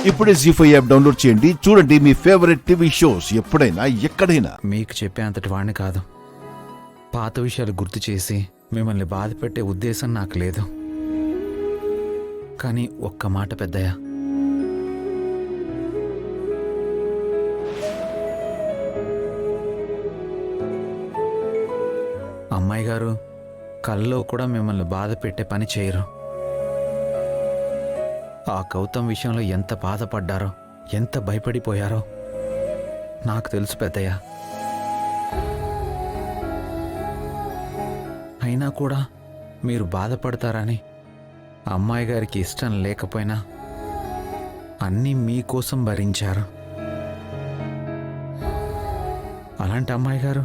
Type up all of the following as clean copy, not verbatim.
ఇప్పుడే జీ5 app download చేయండి. చూడండి మీ ఫేవరెట్ టీవీ షోస్ ఎప్పుడైనా ఎక్కడైనా. మీకు చెప్పే అంతటి వాడిని కాదు. పాత విషయాలు గుర్తు చేసి మిమ్మల్ని బాధ పెట్టే ఉద్దేశం నాకు లేదు. కానీ ఒక్క మాట పెద్దయ్య, అమ్మాయి గారు కల్లో కూడా మిమ్మల్ని బాధ పెట్టే పని చేయరు. ఆ గౌతమ్ విషయంలో ఎంత బాధపడ్డారో, ఎంత భయపడిపోయారో నాకు తెలుసు పెద్దయ్య. అయినా కూడా మీరు బాధపడతారని అమ్మాయి గారికి ఇష్టం లేకపోయినా అన్నీ మీకోసం భరించారు. అలాంటి అమ్మాయి గారు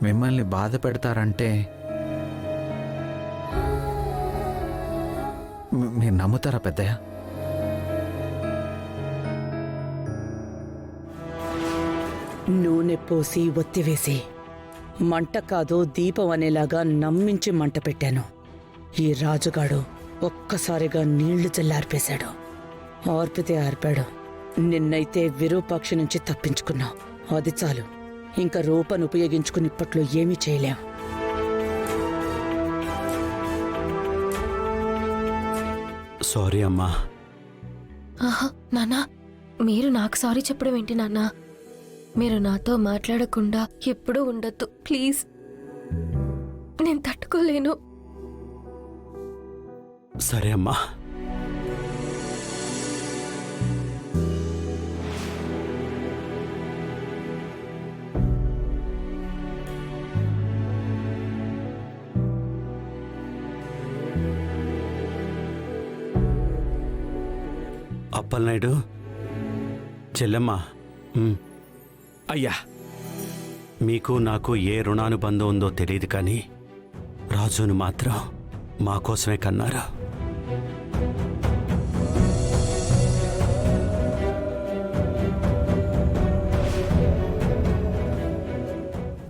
మిమ్మల్ని బాధ పెడతారంటే మీరు నమ్ముతారా పెద్దయ్య? నూనె పోసి ఒత్తివేసి మంట కాదు దీపం అనేలాగా నమ్మించి మంట పెట్టాను. ఈ రాజుగాడు ఒక్కసారిగా నీళ్లు చల్లార్పేశాడు. ఆర్పితే ఆర్పాడు. నిన్నైతే విరూపాక్షి నుంచి తప్పించుకున్నావు. అది చాలు. ఇంకా రూపను ఉపయోగించుకుని ఇప్పట్లో ఏమీ చేయలేం. సారీ అమ్మా. ఆహా నాన్నా, మీరు నాకు సారీ చెప్పడం ఏంటి నాన్నా? మీరు నాతో మాట్లాడకుండా ఎప్పుడూ ఉండొద్దు ప్లీజ్. నేను తట్టుకోలేను. సరే అమ్మా. అప్పలనాయుడు, చెల్లెమ్మా, అయ్యా, మీకు నాకు ఏ రుణానుబంధం ఉందో తెలియదు కానీ రాజును మాత్రం మా కోసమే కన్నారు.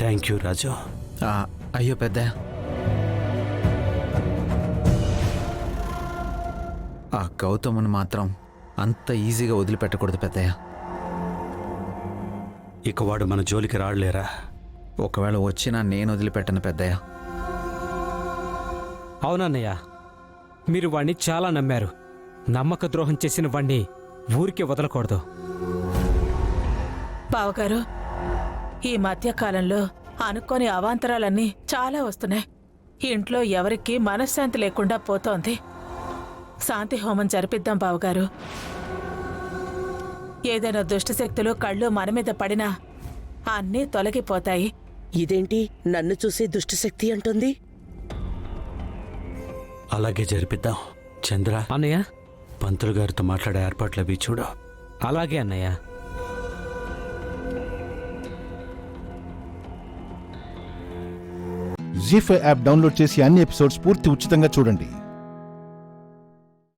థ్యాంక్ యూ రాజు. అయ్యో పెద్దయ్య, ఆ గౌతముని మాత్రం అంత ఈజీగా వదిలిపెట్టకూడదు పెద్దయ్య. ఇక వాడు మన జోలికి రాడలేరా? ఒకవేళ వచ్చినా నేను వదిలిపెట్టను పెద్దయ్య. అవునన్నయ్య, మీరు వాణ్ణి చాలా నమ్మారు. నమ్మక ద్రోహం చేసిన వాణ్ణి ఊరికి వదలకూడదు. బావగారు, ఈ మధ్యకాలంలో అనుకోని అవాంతరాలన్నీ చాలా వస్తున్నాయి. ఇంట్లో ఎవరికీ మనశ్శాంతి లేకుండా పోతోంది. శాంతి హోమం జరిపిద్దాం బావగారు. ఏదైనా దుష్టశక్తులు కళ్ళు మన మీద పడినా అన్నీ తొలగిపోతాయి. ఇదేంటి నన్ను చూసి దుష్టశక్తి అంటుంది? అలాగే జరిపిద్దాం. చంద్ర, అన్నయ్య, పంతులు గారితో మాట్లాడే ఏర్పాట్లు అవి చూడు. అలాగే అన్నయ్య. జీ5 యాప్ డౌన్లోడ్ చేసి అన్ని ఎపిసోడ్స్ పూర్తి ఉచితంగా చూడండి.